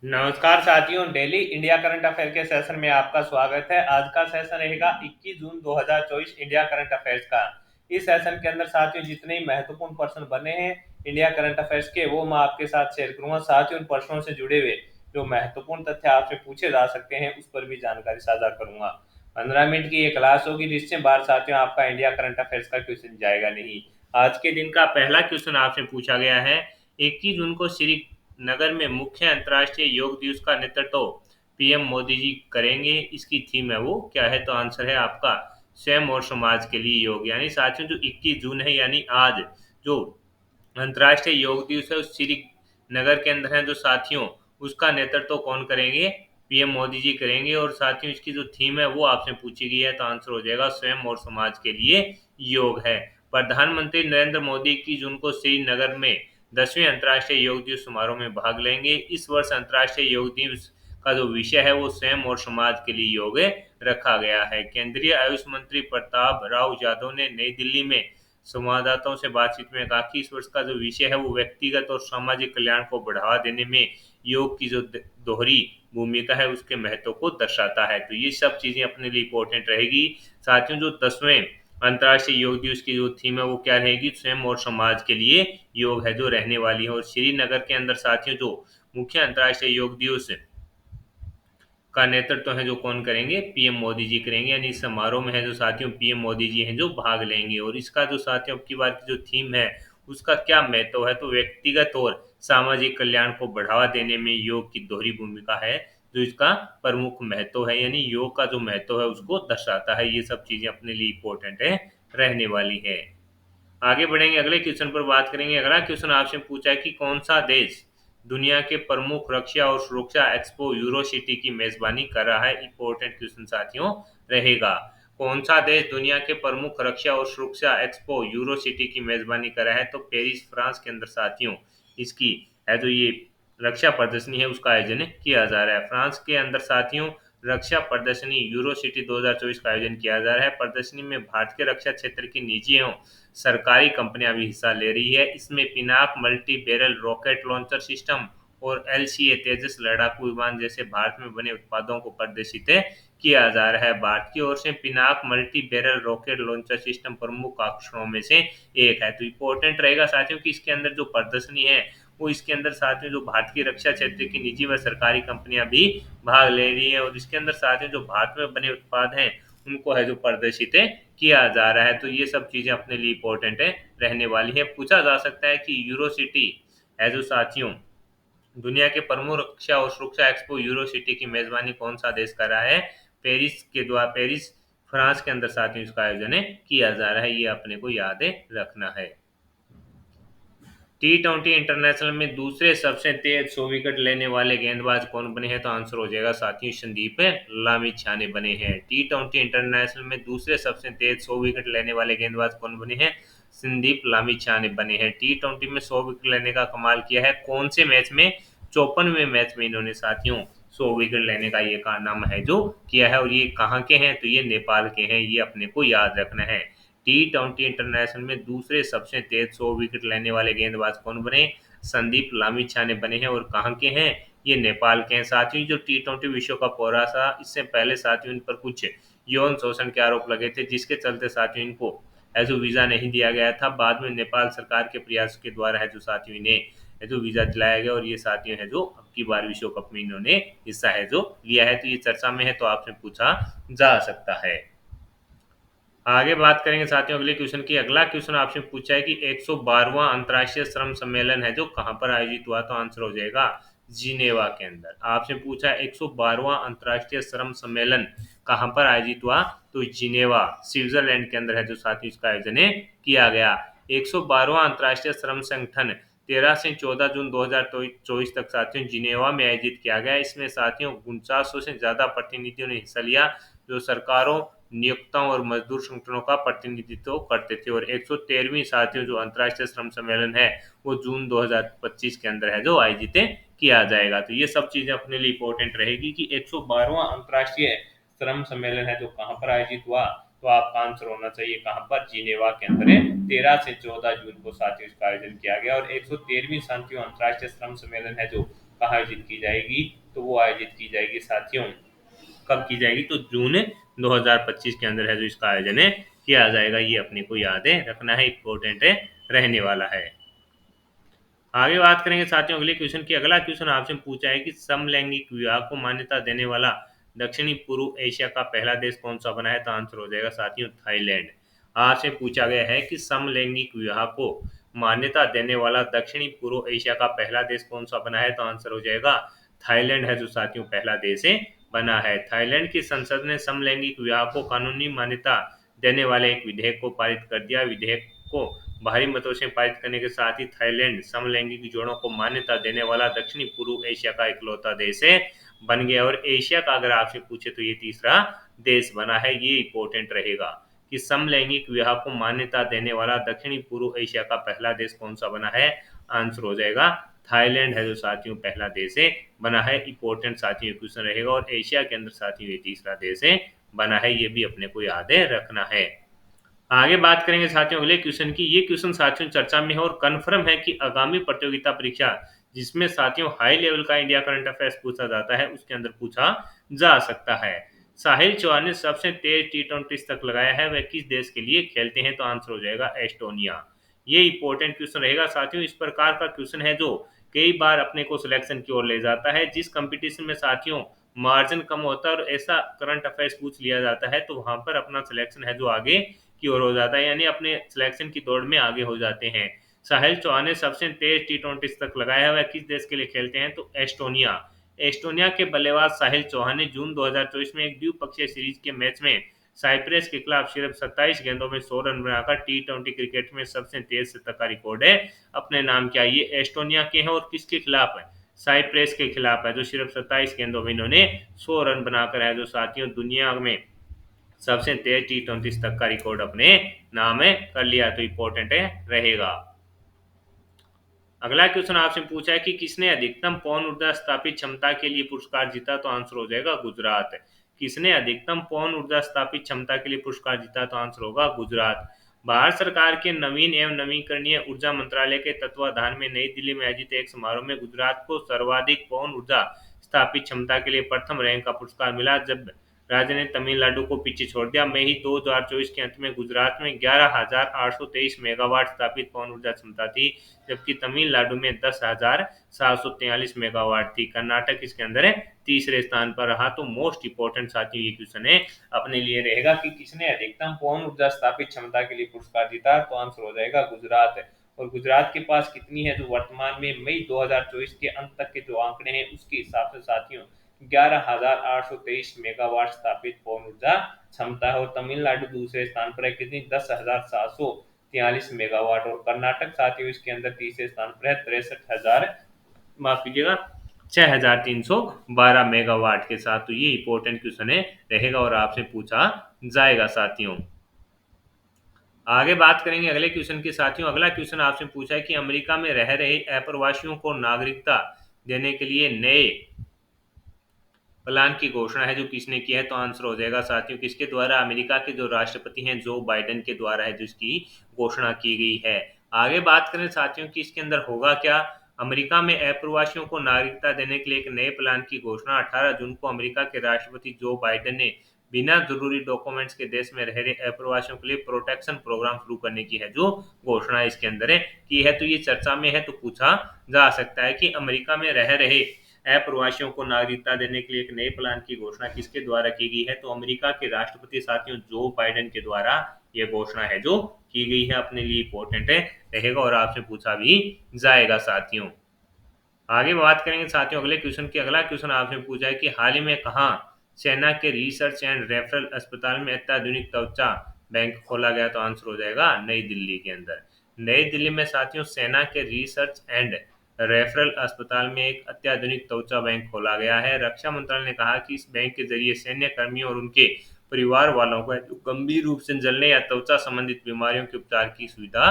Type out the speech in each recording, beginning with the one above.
नमस्कार साथियों, daily India current affair के सेशन में आपका स्वागत है। आज का सेशन रहेगा 21 जून 2024 इंडिया करंट अफेयर्स का। इस सेशन के अंदर साथियों जितने ही महत्वपूर्ण प्रश्न बने हैं इंडिया करंट अफेयर्स के, वो मैं आपके साथ शेयर करूंगा। साथियों उन प्रश्नों से जुड़े हुए जो महत्वपूर्ण तथ्य आपसे पूछे जा सकते हैं उस पर भी जानकारी साझा करूंगा। 15 मिनट की ये क्लास होगी, जिससे बार साथियों आपका इंडिया करंट अफेयर्स का क्वेश्चन जाएगा नहीं। आज के दिन का पहला क्वेश्चन आपसे पूछा गया है, 21 जून को श्रीनगर में मुख्य अंतर्राष्ट्रीय योग दिवस का नेतृत्व पीएम मोदी जी करेंगे। इसकी थीम है वो क्या है? तो आंसर है आपका स्वयं और समाज के लिए योग। यानी साथियों जो 21 जून है यानी आज जो अंतर्राष्ट्रीय योग दिवस है उस श्रीनगर के अंदर है जो साथियों, उसका नेतृत्व कौन करेंगे? पीएम मोदी जी करेंगे। और साथियों इसकी जो थीम है वो आपसे पूछी गई है, तो आंसर हो जाएगा स्वयं और समाज के लिए योग है। प्रधानमंत्री नरेंद्र मोदी 21 जून को श्रीनगर में 10वें अंतर्राष्ट्रीय योग दिवस समारोह में भाग लेंगे। इस वर्ष अंतर्राष्ट्रीय योग दिवस का जो विषय है वो स्वयं और समाज के लिए योग रखा गया है। केंद्रीय आयुष मंत्री प्रताप राव यादव ने नई दिल्ली में संवाददाताओं से बातचीत में कहा कि इस वर्ष का जो विषय है वो व्यक्तिगत और सामाजिक कल्याण को बढ़ावा देने में योग की जो दोहरी भूमिका है उसके महत्व को दर्शाता है। तो ये सब चीजें अपने लिए इंपॉर्टेंट रहेगी। साथियों जो 10वें अंतर्राष्ट्रीय योग दिवस की जो थीम है वो क्या रहेगी? स्वयं और समाज के लिए योग है जो रहने वाली है। और श्रीनगर के अंदर साथियों जो मुख्य अंतर्राष्ट्रीय योग दिवस का नेतृत्व है जो कौन करेंगे? पीएम मोदी जी करेंगे। यानी इस समारोह में है जो साथियों पीएम मोदी जी हैं जो भाग लेंगे। और इसका जो साथियों अब की बार की जो थीम है उसका क्या महत्व है? तो व्यक्तिगत और सामाजिक कल्याण को बढ़ावा देने में योग की दोहरी भूमिका है जो इसका प्रमुख महत्व है। यानी योग का जो महत्व है उसको दर्शाता है। ये सब चीजें अपने लिए इंपॉर्टेंट है, रहने वाली है। आगे बढ़ेंगे, अगले क्वेश्चन पर बात करेंगे। अगला क्वेश्चन आपसे पूछा है कि कौन सा देश दुनिया के प्रमुख रक्षा और सुरक्षा एक्सपो यूरो सिटी की मेजबानी कर रहा है? इंपॉर्टेंट क्वेश्चन साथियों रहेगा। कौन सा देश दुनिया के प्रमुख रक्षा और सुरक्षा एक्सपो यूरो सिटी की मेजबानी कर रहा है? तो पेरिस फ्रांस के अंदर साथियों इसकी है जो ये रक्षा प्रदर्शनी है उसका आयोजन किया जा रहा है। फ्रांस के अंदर साथियों रक्षा प्रदर्शनी यूरो सिटी 2024 का आयोजन किया जा रहा है। प्रदर्शनी में भारत के रक्षा क्षेत्र की निजी एवं सरकारी कंपनियां भी हिस्सा ले रही है। इसमें Pinaka multi barrel rocket launcher system और एलसीए तेजस लड़ाकू विमान जैसे भारत में बने उत्पादों को प्रदर्शित किया जा रहा है। भारत की ओर से Pinaka multi barrel rocket launcher system प्रमुख आकर्षणों में से एक है। तो इंपॉर्टेंट रहेगा साथियों कि इसके अंदर जो प्रदर्शनी है वो इसके अंदर साथियों जो भारत की रक्षा क्षेत्र की निजी व सरकारी कंपनियां भी भाग ले रही है। और इसके अंदर साथियों जो भारत में बने उत्पाद हैं उनको है जो प्रदर्शित किया जा रहा है। तो ये सब चीजें अपने लिए इंपॉर्टेंट है, रहने वाली है। पूछा जा सकता है कि यूरो सिटी है जो साथियों दुनिया के प्रमुख रक्षा और सुरक्षा एक्सपो यूरो सिटी की मेजबानी कौन सा देश कर रहा है? पेरिस के द्वारा पेरिस फ्रांस के अंदर साथियों इसका आयोजन किया जा रहा है। ये अपने को याद रखना है। T20 इंटरनेशनल में दूसरे सबसे तेज 100 विकेट लेने वाले गेंदबाज कौन बने हैं? तो आंसर हो जाएगा साथियों संदीप लामिछाने बने हैं। T20 इंटरनेशनल में दूसरे सबसे तेज 100 विकेट लेने वाले गेंदबाज कौन बने हैं? संदीप लामिछाने बने हैं। T20 में 100 विकेट लेने का कमाल किया है कौन से मैच में? 54वें मैच में इन्होंने साथियों 100 विकेट लेने का ये कारनामा है जो किया है। और ये कहाँ के हैं? तो ये नेपाल के हैं। ये अपने को याद रखना है। T20 इंटरनेशनल में दूसरे सबसे तेज 100 विकेट लेने वाले गेंदबाज कौन बने? संदीप लामिछाने बने हैं। और कहाँ के हैं? ये नेपाल के हैं। साथियों जो T20 विश्व कप हो रहा था इससे पहले साथियों इन पर कुछ यौन शोषण के आरोप लगे थे, जिसके चलते साथियों इनको एज वीजा नहीं दिया गया था। बाद में नेपाल सरकार के प्रयास के द्वारा है जो साथियों इन्हें जो वीजा दिलाया गया। और ये साथियों है जो अब की बार विश्व कप में इन्होंने हिस्सा है जो लिया है। तो ये चर्चा में है, तो आपसे पूछा जा सकता है। आगे बात करेंगे साथियों अगले क्वेश्चन की। अगला क्वेश्चन आपसे पूछा है कि 112वां अंतर्राष्ट्रीय श्रम सम्मेलन है जो कहां पर आयोजित हुआ? तो आंसर हो जाएगा जिनेवा के अंदर। आपसे पूछा है 112वां अंतर्राष्ट्रीय श्रम सम्मेलन कहां पर आयोजित हुआ? तो जिनेवा स्विट्जरलैंड के अंदर है जो साथियों इसका आयोजन किया गया। 112वां अंतर्राष्ट्रीय श्रम संगठन 13 से 14 जून 2024 तक साथियों जिनेवा में आयोजित किया गया। इसमें साथियों 4900 से ज्यादा प्रतिनिधियों ने हिस्सा लिया जो सरकारों, नियोक्ताओं और मजदूर संगठनों का प्रतिनिधित्व करते थे। और 113वीं साथियों जो अंतर्राष्ट्रीय श्रम सम्मेलन है वो जून 2025 के अंदर है जो आयोजित किया जाएगा। तो ये सब चीजें अपने लिए इंपॉर्टेंट रहेगी कि 112वां अंतर्राष्ट्रीय श्रम सम्मेलन है जो कहाँ पर आयोजित हुआ? तो आपका आंसर होना चाहिए कहाँ पर, जिनेवा के अंदर है। 13 से 14 जून को साथियों इसका आयोजन किया गया। और 113वीं साथियों अंतर्राष्ट्रीय श्रम सम्मेलन है जो कहाँ आयोजित की जाएगी, तो वो आयोजित की जाएगी साथियों, कब की जाएगी, तो जून 2025 के अंदर है जो इसका आयोजन है किया जाएगा। ये अपने को याद है रखना है, इंपॉर्टेंट है रहने वाला है। आगे बात करेंगे साथियों अगले क्वेश्चन की। अगला क्वेश्चन आपसे पूछा है कि समलैंगिक विवाह को मान्यता देने वाला दक्षिणी पूर्व एशिया का पहला देश कौन सा बना है, तो आंसर हो जाएगा साथियों थाईलैंड। आपसे पूछा गया है कि समलैंगिक विवाह को मान्यता देने वाला दक्षिणी पूर्व एशिया का पहला देश कौन सा बना है, तो आंसर हो जाएगा थाईलैंड है जो साथियों पहला देश है बना है। थाईलैंड की संसद ने समलैंगिक विवाह को कानूनी मान्यता देने वाले एक विधेयक को पारित कर दिया। विधेयक को भारी मतों से पारित करने के साथ ही थाईलैंड समलैंगिक जोड़ों को मान्यता देने वाला दक्षिणी पूर्व एशिया का इकलौता देश है बन गया। और एशिया का अगर आपसे पूछे तो ये तीसरा देश बना है। ये इंपॉर्टेंट रहेगा कि समलैंगिक विवाह को मान्यता देने वाला दक्षिणी पूर्व एशिया का पहला देश कौन सा बना है, आंसर हो जाएगा थाईलैंड है जो साथियों पहला देश है बना है। इंपॉर्टेंट साथियों क्वेश्चन रहेगा। और एशिया के अंदर साथियों ये तीसरा देश है बना है, ये भी अपने को याद है रखना है। आगे बात करेंगे साथियों अगले क्वेश्चन की। ये क्वेश्चन साथियों चर्चा में है और कंफर्म है कि आगामी प्रतियोगिता परीक्षा जिसमें साथियों हाई लेवल का इंडिया करंट अफेयर्स पूछा जाता है उसके अंदर पूछा जा सकता है। साहिल चौहान ने सबसे तेज टी20 तक लगाया है, वह किस देश के लिए खेलते हैं, तो आंसर हो जाएगा एस्टोनिया। ये इंपॉर्टेंट क्वेश्चन रहेगा साथियों। इस प्रकार का क्वेश्चन है जो कई बार अपने को सिलेक्शन की ओर ले जाता है। जिस कंपटीशन में साथियों मार्जिन कम होता है और ऐसा करंट अफेयर्स पूछ लिया जाता है तो वहां पर अपना सिलेक्शन है जो आगे की ओर हो जाता है, यानी अपने सिलेक्शन की दौड़ में आगे हो जाते हैं। साहिल चौहान ने सबसे तेज टी20 तक लगाया है, वह किस देश के लिए खेलते हैं, तो एस्टोनिया। एस्टोनिया के बल्लेबाज साहिल चौहान ने जून 2024 में एक द्विपक्षीय सीरीज के मैच में साइप्रस के खिलाफ सिर्फ 27 गेंदों में 100 रन बनाकर टी20 क्रिकेट में सबसे तेज शतक का रिकॉर्ड है अपने नाम किया। ये एस्टोनिया के हैं और किसके खिलाफ है, साइप्रस के खिलाफ है, जो सिर्फ 27 गेंदों में इन्होंने 100 रन बनाकर है जो साथियों दुनिया में सबसे तेज टी20 तक का रिकॉर्ड अपने नाम में कर लिया। तो इंपॉर्टेंट है रहेगा। अगला क्वेश्चन आपसे पूछा है कि किसने अधिकतम पवन ऊर्जा स्थापित क्षमता के लिए पुरस्कार जीता, तो आंसर हो जाएगा गुजरात। किसने अधिकतम पवन ऊर्जा स्थापित क्षमता के लिए पुरस्कार जीता, तो आंसर होगा गुजरात। भारत सरकार के नवीन एवं नवीकरणीय ऊर्जा मंत्रालय के तत्वाधान में नई दिल्ली में आयोजित एक समारोह में गुजरात को सर्वाधिक पवन ऊर्जा स्थापित क्षमता के लिए प्रथम रैंक का पुरस्कार मिला, जब राज्य ने तमिलनाडु को पीछे छोड़ दिया। मई 2024 के अंत में गुजरात में 11,823 मेगावाट स्थापित पवन ऊर्जा क्षमता थी, जबकि तमिलनाडु में 10,743 मेगावाट थी। कर्नाटक इसके अंदर है तीसरे स्थान पर रहा। तो मोस्ट इंपोर्टेंट साथियों ये क्वेश्चन है अपने लिए रहेगा कि किसने अधिकतम पवन ऊर्जा स्थापित क्षमता के लिए पुरस्कार जीता, तो आंसर हो जाएगा गुजरात है। और गुजरात के पास कितनी है, जो वर्तमान में मई 2024 के अंत तक के जो आंकड़े हैं उसके हिसाब से साथियों 11,823 मेगावाट स्थापित पवन ऊर्जा क्षमता है। और तमिलनाडु दूसरे स्थान पर है, कितनी, 10,743 मेगावाट। और कर्नाटक साथियों इसके अंदर तीसरे स्थान पर है, 63,000, माफ कीजिएगा, 6,312 मेगावाट के साथ। तो ये इंपॉर्टेंट क्वेश्चन है रहेगा और आपसे पूछा जाएगा साथियों। आगे बात करेंगे अगले क्वेश्चन के साथियों। अगला क्वेश्चन आपसे पूछा है कि अमेरिका में रह रहे अप्रवासियों को नागरिकता देने के लिए नए प्लान की घोषणा है जो किसने की है, तो आंसर हो जाएगा साथियों किसके द्वारा, अमेरिका के जो राष्ट्रपति हैं जो बाइडेन के द्वारा है जिसकी घोषणा की गई है। आगे बात करें साथियों कि इसके अंदर होगा क्या। अमेरिका में अप्रवासियों को नागरिकता देने के लिए एक नए प्लान की घोषणा 18 जून को अमेरिका के राष्ट्रपति जो बाइडेन ने बिना जरूरी डॉक्यूमेंट्स के देश में रह रहे अप्रवासियों के लिए प्रोटेक्शन प्रोग्राम शुरू करने की है जो घोषणा इसके अंदर है की है। तो ये चर्चा में है तो पूछा जा सकता है कि अमेरिका में रह रहे अप्रवासियों को नागरिकता देने के लिए एक नए प्लान की घोषणा किसके द्वारा की गई है, तो अमेरिका के राष्ट्रपति साथियों जो बाइडेन के द्वारा यह घोषणा है जो की गई है। अपने लिए इंपॉर्टेंट है रहेगा और आपसे पूछा भी जाएगा साथियों। आगे बात करेंगे साथियों अगले क्वेश्चन की। अगला क्वेश्चन आपसे पूछा है कि हाल ही में कहा सेना के रिसर्च एंड रेफरल अस्पताल में अत्याधुनिक त्वचा बैंक खोला गया, तो आंसर हो जाएगा नई दिल्ली के अंदर। नई दिल्ली में साथियों सेना के रिसर्च एंड रेफरल अस्पताल में एक अत्याधुनिक त्वचा बैंक खोला गया है। रक्षा मंत्रालय ने कहा कि इस बैंक के जरिए सैन्य कर्मियों और उनके परिवार वालों को गंभीर रूप से जलने या त्वचा संबंधित बीमारियों के उपचार की सुविधा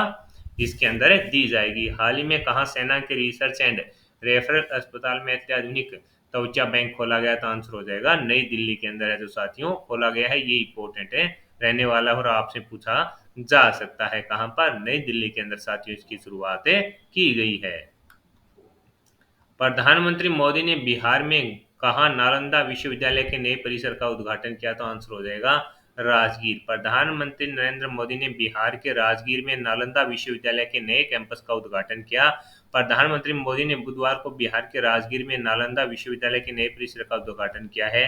इसके अंदर दी जाएगी। हाल ही में कहा सेना के रिसर्च एंड रेफरल अस्पताल में अत्याधुनिक त्वचा बैंक खोला गया, तो आंसर हो जाएगा नई दिल्ली के अंदर है जो साथियों खोला गया है। ये इंपॉर्टेंट है रहने वाला है और आपसे पूछा जा सकता है। कहां पर? नई दिल्ली के अंदर साथियों इसकी शुरुआत की गई है। प्रधानमंत्री मोदी ने बिहार में कहा नालंदा विश्वविद्यालय के नए परिसर का उद्घाटन किया, तो आंसर हो जाएगा राजगीर। प्रधानमंत्री नरेंद्र मोदी ने बिहार के राजगीर में नालंदा विश्वविद्यालय के नए कैंपस का उद्घाटन किया। प्रधानमंत्री मोदी ने बुधवार को बिहार के राजगीर में नालंदा विश्वविद्यालय के नए परिसर का उद्घाटन किया है।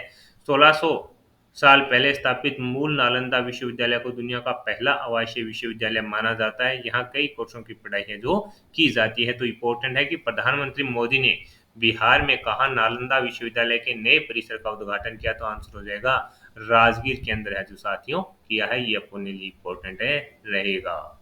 1600 साल पहले स्थापित मूल नालंदा विश्वविद्यालय को दुनिया का पहला आवासीय विश्वविद्यालय माना जाता है। यहाँ कई कोर्सों की पढ़ाई है जो की जाती है। तो इम्पोर्टेंट है कि प्रधानमंत्री मोदी ने बिहार में कहा नालंदा विश्वविद्यालय के नए परिसर का उद्घाटन किया, तो आंसर हो जाएगा राजगीर के अंदर है जो साथियों किया है। ये अपने लिए इम्पोर्टेंट है रहेगा।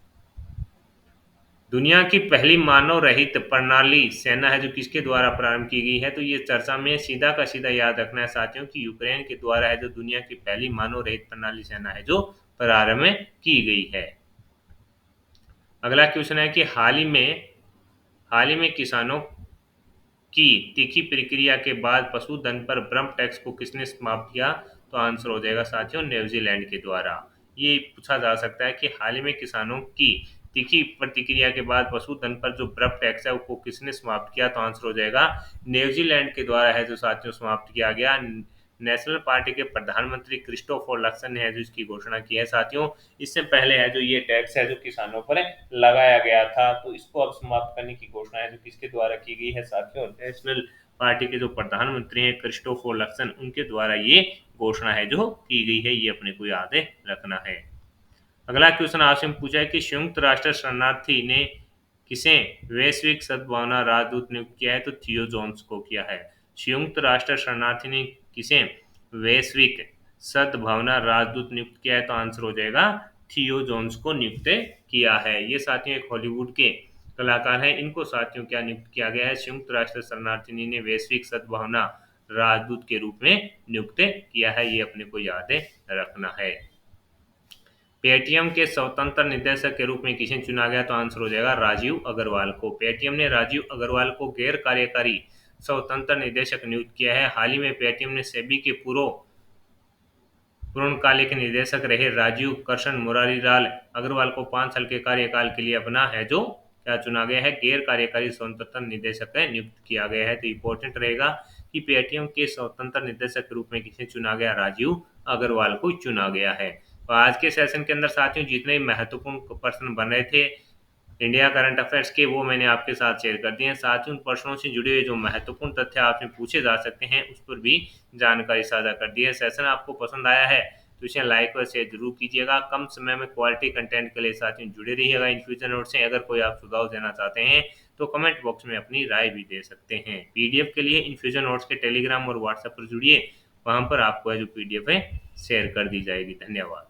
दुनिया की पहली मानव रहित प्रणाली सेना है जो किसके द्वारा प्रारंभ की गई है, तो ये चर्चा में सीधा का सीधा याद रखना है साथियों कि यूक्रेन के द्वारा है जो दुनिया की पहली मानव रहित प्रणाली सेना है जो प्रारंभ की गई है। अगला क्वेश्चन है कि हाल ही में किसानों की तीखी प्रक्रिया के बाद पशुधन पर ब्रह्म टैक्स को किसने समाप्त किया, तो आंसर हो जाएगा साथियों न्यूजीलैंड के द्वारा। ये पूछा जा सकता है कि हाल ही में किसानों की तीखी प्रतिक्रिया के बाद पशुधन पर जो ब्रह्म टैक्स है वो किसने समाप्त किया, तो आंसर हो जाएगा न्यूजीलैंड के द्वारा है जो साथियों समाप्त किया गया। नेशनल पार्टी के प्रधानमंत्री क्रिस्टोफर लक्सन ने है जो इसकी घोषणा की है साथियों। इससे पहले है जो ये टैक्स है जो किसानों पर लगाया गया था, तो इसको अब समाप्त करने की घोषणा है जो किसके द्वारा की गई है साथियों, नेशनल पार्टी के जो प्रधानमंत्री हैं क्रिस्टोफर लक्सन उनके द्वारा ये घोषणा है जो की गई है। ये अपने को याद रखना है। अगला क्वेश्चन आपसे पूछा है कि संयुक्त राष्ट्र शरणार्थी ने किसे वैश्विक सद्भावना राजदूत नियुक्त किया है, तो थियो जोन्स को किया है। संयुक्त राष्ट्र शरणार्थी ने किसे वैश्विक सद्भावना राजदूत नियुक्त किया है, तो आंसर हो जाएगा थियो जोन्स को नियुक्त किया है। ये साथियों एक हॉलीवुड के कलाकार हैं, इनको साथियों क्या नियुक्त किया गया है, संयुक्त राष्ट्र शरणार्थी ने वैश्विक सद्भावना राजदूत के रूप में नियुक्त किया है। ये अपने को याद रखना है। पेटीएम के स्वतंत्र निदेशक के रूप में किसे चुना गया, तो आंसर हो जाएगा राजीव अग्रवाल को। पेटीएम ने राजीव अग्रवाल को गैर कार्यकारी स्वतंत्र निदेशक नियुक्त किया है। हाल ही में पेटीएम ने सेबी के पूर्णकालिक निदेशक रहे राजीव कृष्ण मुरारीलाल अग्रवाल को 5 साल के कार्यकाल के लिए अपना है जो क्या चुना गया है, गैर कार्यकारी स्वतंत्र निदेशक नियुक्त किया गया है। तो इम्पोर्टेंट रहेगा कि पेटीएम के स्वतंत्र निदेशक के रूप में किसे चुना गया, राजीव अग्रवाल को चुना गया है। तो आज के सेशन के अंदर साथियों जितने महत्वपूर्ण प्रश्न बन रहे थे इंडिया करंट अफेयर्स के वो मैंने आपके साथ शेयर कर दिए हैं। साथ ही उन प्रश्नों से जुड़े हुए जो महत्वपूर्ण तथ्य आपसे पूछे जा सकते हैं उस पर भी जानकारी साझा कर दी है। सेशन आपको पसंद आया है तो इसे लाइक और शेयर जरूर कीजिएगा। कम समय में क्वालिटी कंटेंट के लिए साथियों जुड़े रहिएगा इन्फ्यूजन नोट से। अगर कोई आप सुझाव देना चाहते हैं तो कमेंट बॉक्स में अपनी राय भी दे सकते हैं। पीडीएफ के लिए इन्फ्यूजन नोट्स के टेलीग्राम और व्हाट्सएप पर जुड़िए, वहां पर आपको जो पीडीएफ है शेयर कर दी जाएगी। धन्यवाद।